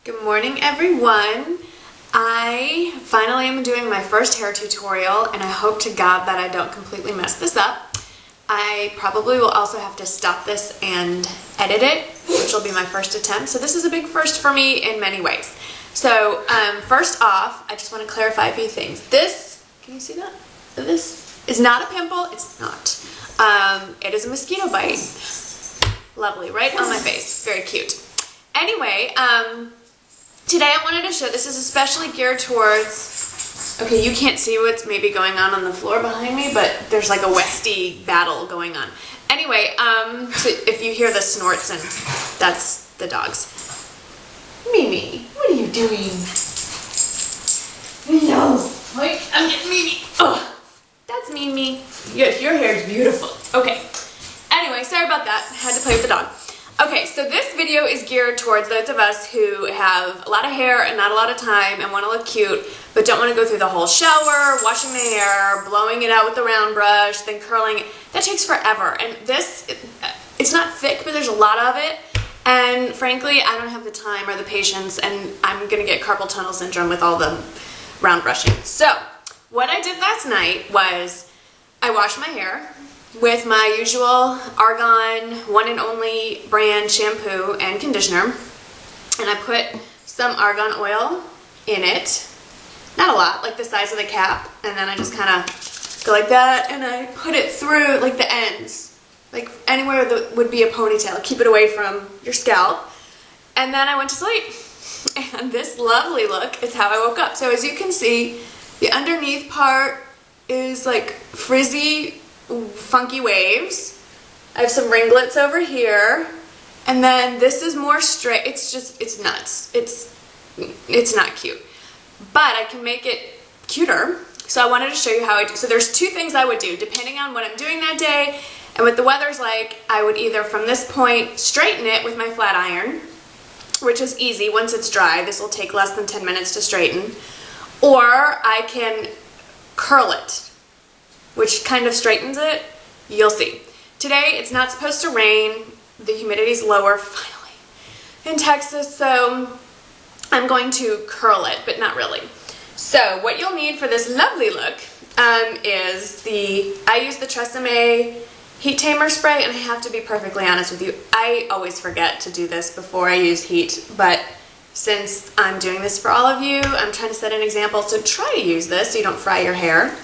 Good morning, everyone. I finally am doing my first hair tutorial, and I hope to God that I don't completely mess this up. I probably will also have to stop this and edit it, which will be my first attempt. So this is a big first for me in many ways. So first off, I just want to clarify a few things. This, can you see that? This is not a pimple. It's not. It is a mosquito bite. Lovely, right on my face. Very cute. Anyway, today I wanted to show, this is especially geared towards, okay, you can't see what's maybe going on the floor behind me, but there's like a Westie battle going on. Anyway, so if you hear the snorts, and that's the dogs. Mimi, what are you doing? No. Wait, I'm getting Mimi. Oh, that's Mimi. Yes, your hair is beautiful. Okay. Anyway, sorry about that. I had to play with the dog. Okay, so this video is geared towards those of us who have a lot of hair and not a lot of time and want to look cute, but don't want to go through the whole shower, washing the hair, blowing it out with the round brush, then curling it. That takes forever. And this, it's not thick, but there's a lot of it. And frankly, I don't have the time or the patience, and I'm going to get carpal tunnel syndrome with all the round brushing. So, what I did last night was I washed my hair with my usual Argan One and Only brand shampoo and conditioner, and I put some argan oil in it, not a lot, like the size of the cap, and then I just kind of go like that, and I put it through like the ends, like anywhere that would be a ponytail, keep it away from your scalp, and then I went to sleep, and this lovely look is how I woke up. So as you can see, the underneath part is like frizzy, funky waves. I have some ringlets over here, and then this is more straight. It's nuts. It's not cute, but I can make it cuter. So I wanted to show you how I do. So there's two things I would do depending on what I'm doing that day and what the weather's like. I would either from this point straighten it with my flat iron, which is easy once it's dry. This will take less than 10 minutes to straighten, or I can curl it, which kind of straightens it. You'll see. Today, it's not supposed to rain. The humidity's lower, finally, in Texas, so I'm going to curl it, but not really. So, what you'll need for this lovely look is I use the Tresemme heat tamer spray, and I have to be perfectly honest with you, I always forget to do this before I use heat, but since I'm doing this for all of you, I'm trying to set an example, so try to use this so you don't fry your hair.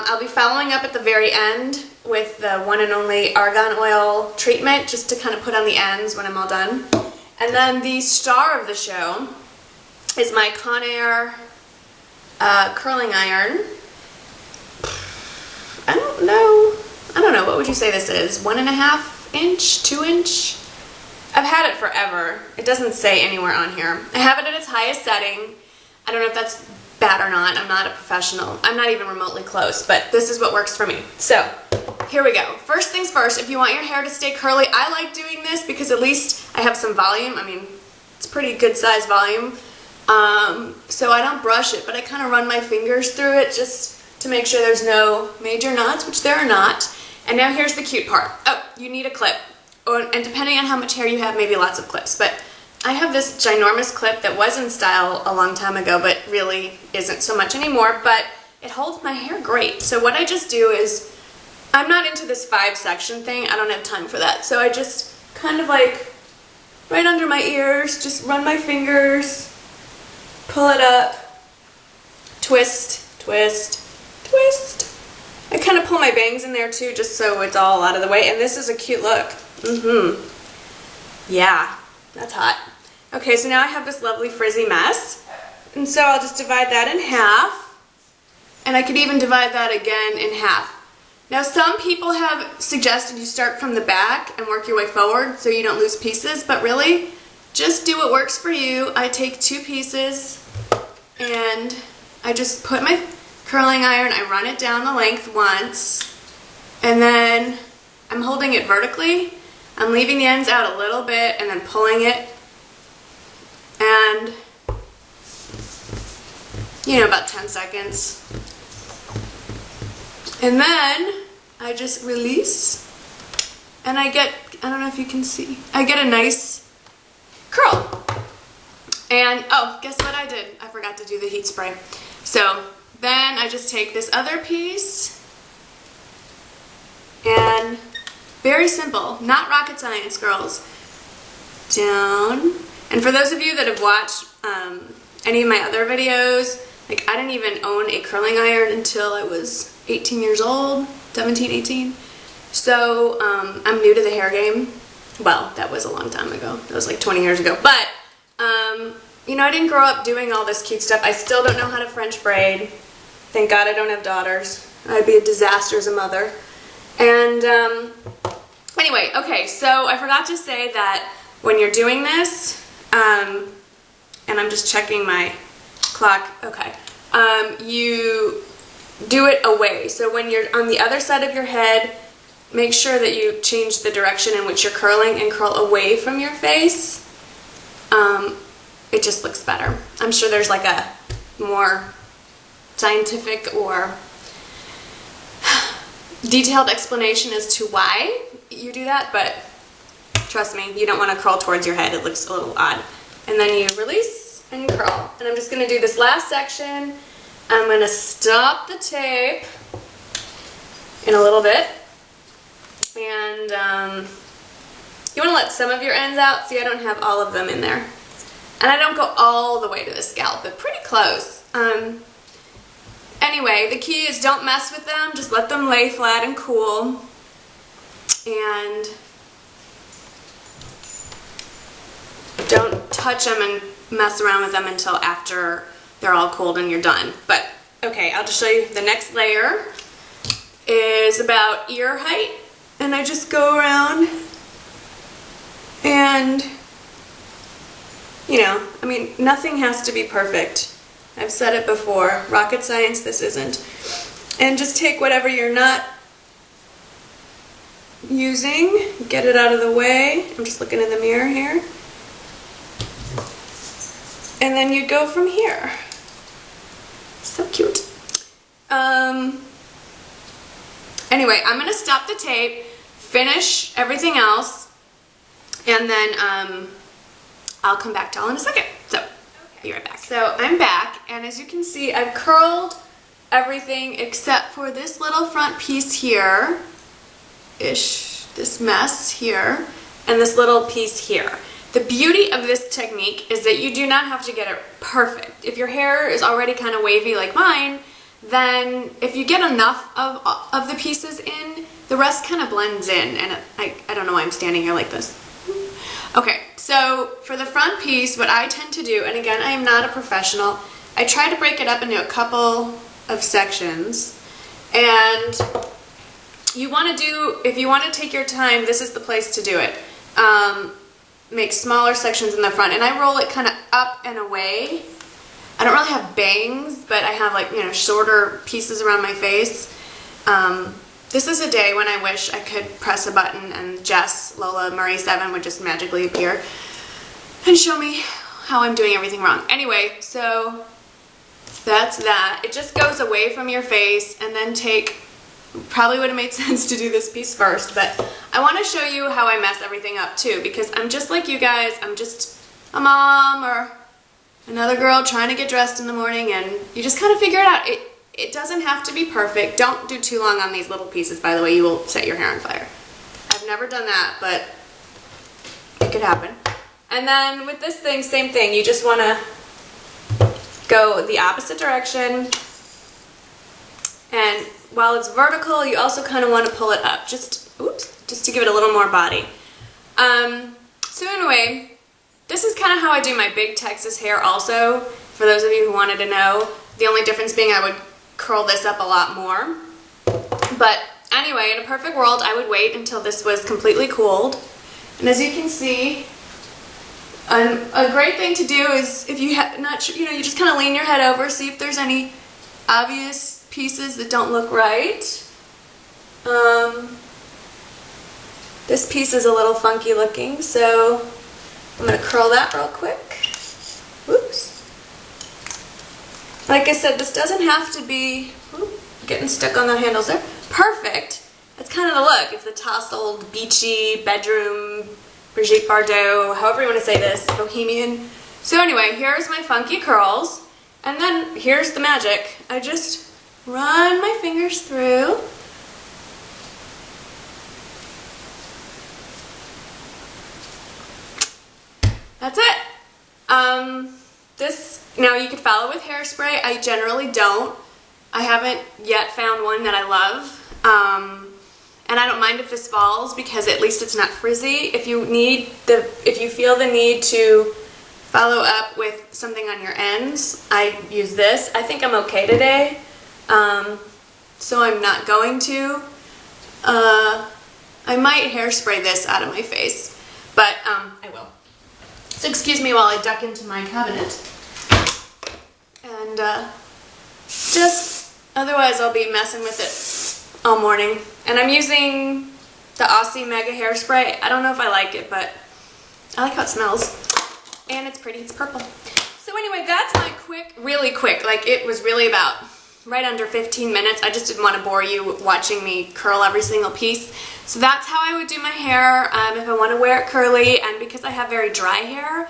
I'll be following up at the very end with the One and Only Argan Oil treatment, just to kind of put on the ends when I'm all done. And then the star of the show is my Conair curling iron. I don't know, what would you say this is? 1.5 inch, 2 inch? I've had it forever. It doesn't say anywhere on here. I have it at its highest setting. I don't know if that's bad or not. I'm not a professional. I'm not even remotely close, but this is what works for me. So, here we go. First things first, if you want your hair to stay curly, I like doing this because at least I have some volume. I mean, it's pretty good size volume. So I don't brush it, but I kind of run my fingers through it just to make sure there's no major knots, which there are not. And now here's the cute part. Oh, you need a clip. And depending on how much hair you have, maybe lots of clips. But I have this ginormous clip that was in style a long time ago, but really isn't so much anymore, but it holds my hair great. So what I just do is, I'm not into this 5-section thing. I don't have time for that. So I just kind of like, right under my ears, just run my fingers, pull it up, twist, twist, twist. I kind of pull my bangs in there too, just so it's all out of the way. And this is a cute look. Yeah. That's hot. Okay, so now I have this lovely frizzy mess. And so I'll just divide that in half. And I could even divide that again in half. Now some people have suggested you start from the back and work your way forward so you don't lose pieces, but really, just do what works for you. I take 2 pieces and I just put my curling iron, I run it down the length once, and then I'm holding it vertically. I'm leaving the ends out a little bit and then pulling it, and about 10 seconds. And then I just release, and I get, I don't know if you can see, I get a nice curl. And, oh, guess what I did? I forgot to do the heat spray. So then I just take this other piece and very simple, not rocket science, girls. Down. And for those of you that have watched any of my other videos, like I didn't even own a curling iron until I was 18 years old, 17, 18. So I'm new to the hair game. Well, that was a long time ago. That was like 20 years ago. But, you know, I didn't grow up doing all this cute stuff. I still don't know how to French braid. Thank God I don't have daughters. I'd be a disaster as a mother. And anyway, okay, so I forgot to say that when you're doing this, and I'm just checking my clock, okay, you do it away. So when you're on the other side of your head, make sure that you change the direction in which you're curling and curl away from your face. It just looks better. I'm sure there's like a more scientific or detailed explanation as to why you do that, but trust me, you don't want to curl towards your head. It looks a little odd. And then you release and curl. And I'm just going to do this last section. I'm going to stop the tape in a little bit. And you want to let some of your ends out. See, I don't have all of them in there. And I don't go all the way to the scalp, but pretty close. Anyway, the key is don't mess with them. Just let them lay flat and cool. And don't touch them and mess around with them until after they're all cooled and you're done. But, okay, I'll just show you. The next layer is about ear height. And I just go around and, you know, I mean, nothing has to be perfect. I've said it before, rocket science, this isn't. And just take whatever you're not using, get it out of the way. I'm just looking in the mirror here. And then you go from here. So cute. Anyway, I'm going to stop the tape, finish everything else, and then I'll come back to y'all in a second. So, be right back. So, I'm back, and as you can see, I've curled everything except for this little front piece here, this mess here, and this little piece here. The beauty of this technique is that you do not have to get it perfect. If your hair is already kind of wavy like mine, then if you get enough of the pieces in, the rest kind of blends in, and I don't know why I'm standing here like this. Okay, so for the front piece, what I tend to do, and again, I am not a professional, I try to break it up into a couple of sections, and you want to do, if you want to take your time, this is the place to do it. Make smaller sections in the front, and I roll it kind of up and away. I don't really have bangs, but I have, like, you know, shorter pieces around my face. This is a day when I wish I could press a button and Jess, Lola Murray 7 would just magically appear and show me how I'm doing everything wrong. Anyway, so that's that. It just goes away from your face, and then probably would have made sense to do this piece first, but I want to show you how I mess everything up too, because I'm just like you guys. I'm just a mom or another girl trying to get dressed in the morning, and you just kind of figure it out. It doesn't have to be perfect. Don't do too long on these little pieces, by the way. You will set your hair on fire. I've never done that, but it could happen. And then with this thing, same thing. You just want to go the opposite direction, and while it's vertical, you also kind of want to pull it up, just to give it a little more body. So anyway, this is kind of how I do my big Texas hair also, for those of you who wanted to know. The only difference being I would curl this up a lot more. But anyway, in a perfect world, I would wait until this was completely cooled. And as you can see, a great thing to do is, if you you just kind of lean your head over, see if there's any obvious pieces that don't look right. This piece is a little funky looking, so I'm going to curl that real quick. Whoops. Like I said, this doesn't have to be, getting stuck on the handles there, perfect. That's kind of the look. It's the tousled, beachy, bedroom, Brigitte Bardot, however you want to say this, bohemian So anyway, here's my funky curls. And then here's the magic. I just run my fingers through. That's it. Now you could follow with hairspray. I generally don't. I haven't yet found one that I love. And I don't mind if this falls because at least it's not frizzy. If you feel the need to follow up with something on your ends, I use this. I think I'm okay today, so I'm not going to. I might hairspray this out of my face, but I will. So excuse me while I duck into my cabinet. And otherwise I'll be messing with it all morning. And I'm using the Aussie Mega Hairspray. I don't know if I like it, but I like how it smells. And it's pretty, it's purple. So anyway, that's my really quick, like it was really about right under 15 minutes. I just didn't want to bore you watching me curl every single piece. So that's how I would do my hair if I want to wear it curly. And because I have very dry hair,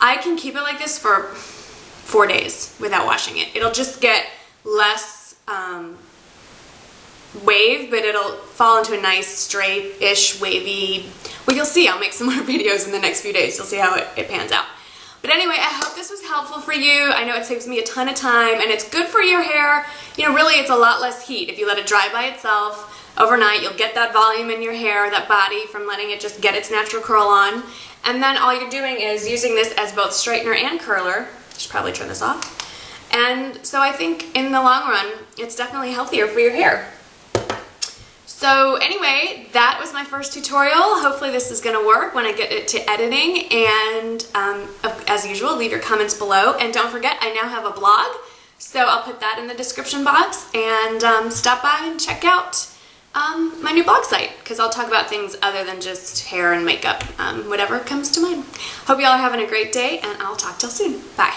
I can keep it like this for 4 days without washing it. It'll just get less wave, but it'll fall into a nice straight-ish wavy. Well, you'll see. I'll make some more videos in the next few days. You'll see how it pans out. But anyway, I hope this was helpful for you. I know it saves me a ton of time, and it's good for your hair. You know, really, it's a lot less heat. If you let it dry by itself overnight, you'll get that volume in your hair, that body, from letting it just get its natural curl on. And then all you're doing is using this as both straightener and curler. I should probably turn this off. And so I think in the long run, it's definitely healthier for your hair. So anyway, that was my first tutorial. Hopefully this is going to work when I get it to editing. And as usual, leave your comments below. And don't forget, I now have a blog. So I'll put that in the description box. And stop by and check out my new blog site, because I'll talk about things other than just hair and makeup, whatever comes to mind. Hope you all are having a great day, and I'll talk to you soon. Bye.